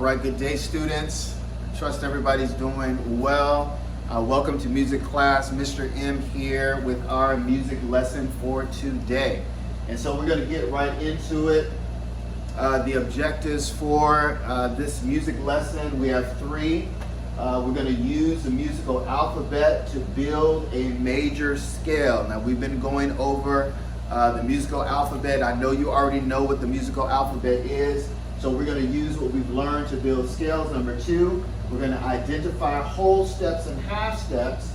right, good day, students. Trust everybody's doing well. Welcome to music class. Mr. M here with our music lesson for today. And so we're going to get right into it. The objectives for this music lesson, we have three. We're going to use the musical alphabet to build a major scale. Now, we've been going over the musical alphabet. I know you already know what the musical alphabet is. So we're going to use what we've learned to build scales. Number two, we're going to identify whole steps and half steps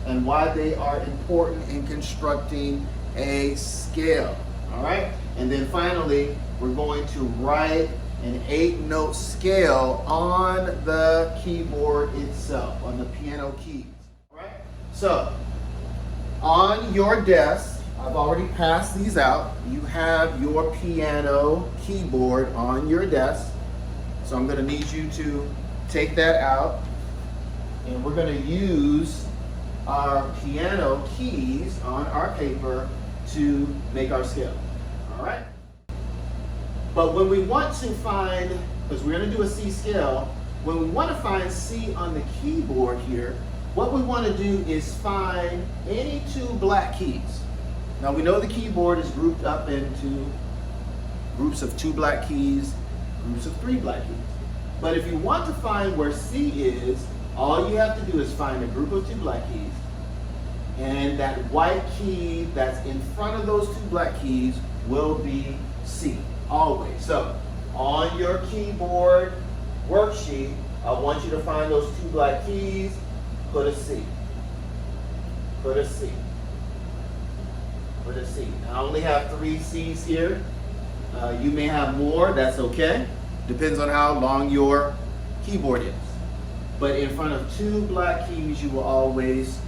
and why they are important in constructing a scale. All right? And then finally, we're going to write an 8-note scale on the keyboard itself, on the piano keys. All right? So, on your desk, I've already passed these out. You have your piano keyboard on your desk. So I'm going to need you to take that out. And we're going to use our piano keys on our paper to make our scale. All right? But when we want to find, because we're going to do a C scale, when we want to find C on the keyboard here, what we want to do is find any two black keys. Now we know the keyboard is grouped up into groups of 2 black keys, groups of 3 black keys. But if you want to find where C is, all you have to do is find a group of 2 black keys, and that white key that's in front of those 2 black keys will be C, always. So on your keyboard worksheet, I want you to find those 2 black keys, put a C, put a C. Put a C. I only have 3 C's here. You may have more, that's okay. Depends on how long your keyboard is. But in front of 2 black keys, you will always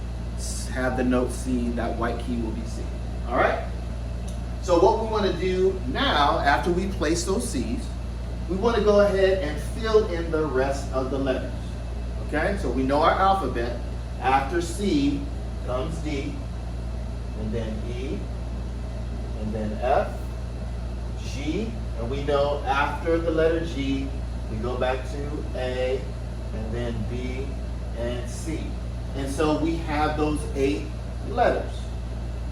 have the note C. That white key will be C. All right? So what we want to do now, after we place those C's, we want to go ahead and fill in the rest of the letters. Okay? So we know our alphabet. After C comes D, and then E, and then F, G, and we know after the letter G, we go back to A, and then B, and C. And so we have those 8 letters.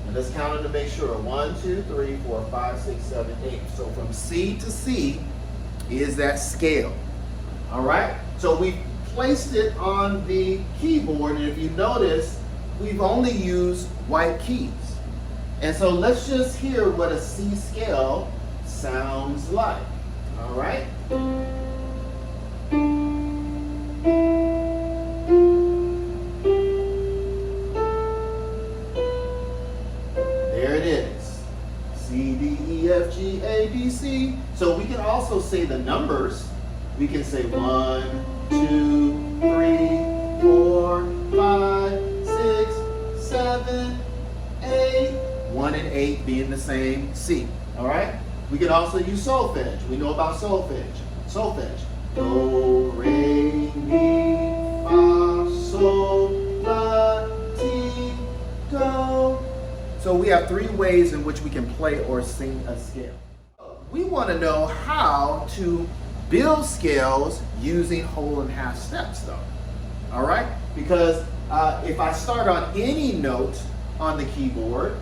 And let's count them to make sure. 1, 2, 3, 4, 5, 6, 7, 8. So from C to C is that scale. All right? So we placed it on the keyboard, and if you notice, we've only used white keys. And so let's just hear what a C scale sounds like. All right? There it is. C, D, E, F, G, A, B, C. So we can also say the numbers. We can say 1, 2, 3, 4, 5, 6, 7, 8. 1 and 8 being the same C. All right? We can also use solfege. We know about solfege. Solfege. Do, re, mi, fa, sol, la, ti, do. So we have 3 ways in which we can play or sing a scale. We want to know how to build scales using whole and half steps, though. All right? Because if I start on any note on the keyboard,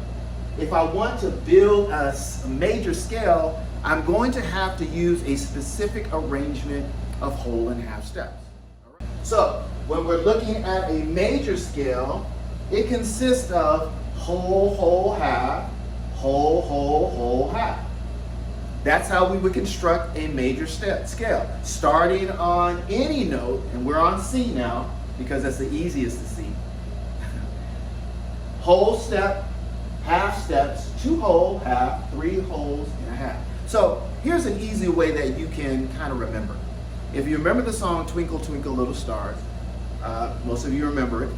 if I want to build a major scale, I'm going to have to use a specific arrangement of whole and half steps. All right? So when we're looking at a major scale, it consists of whole, whole, half, whole, whole, whole, half. That's how we would construct a major scale. Starting on any note, and we're on C now, because that's the easiest to see. Whole step, half steps, 2 whole, half, 3 wholes, and a half. So here's an easy way that you can kind of remember. If you remember the song Twinkle, Twinkle, Little Stars, most of you remember it,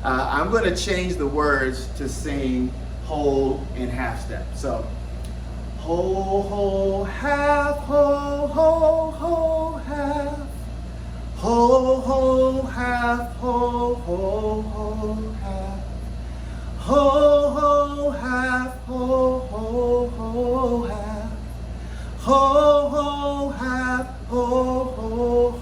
I'm going to change the words to sing whole and half step. So, whole, whole, half, whole, whole, whole, half, whole, whole, half, whole, whole, whole, half. Ho, ho, half, ho, ho, ho, half. Ho, ho, half, ho, ho,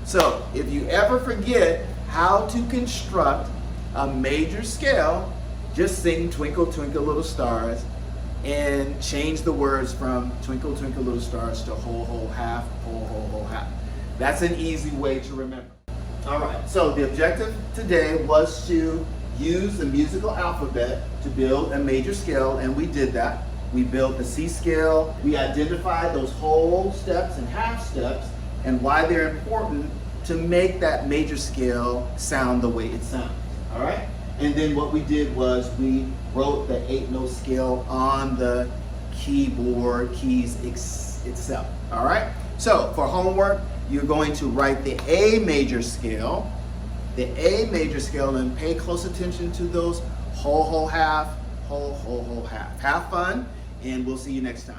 So if you ever forget how to construct a major scale, just sing Twinkle, Twinkle, Little Stars and change the words from Twinkle, Twinkle, Little Stars to whole, whole, half, whole, whole, whole, half. That's an easy way to remember. All right, so the objective today was to use the musical alphabet to build a major scale, and we did that. We built the C scale. We identified those whole steps and half steps and why they're important to make that major scale sound the way it sounds, all right? And then what we did was we wrote the 8-note scale on the keyboard keys itself, all right? So for homework, you're going to write the A major scale, and pay close attention to those whole, whole, half, whole, whole, whole, half. Have fun, and we'll see you next time.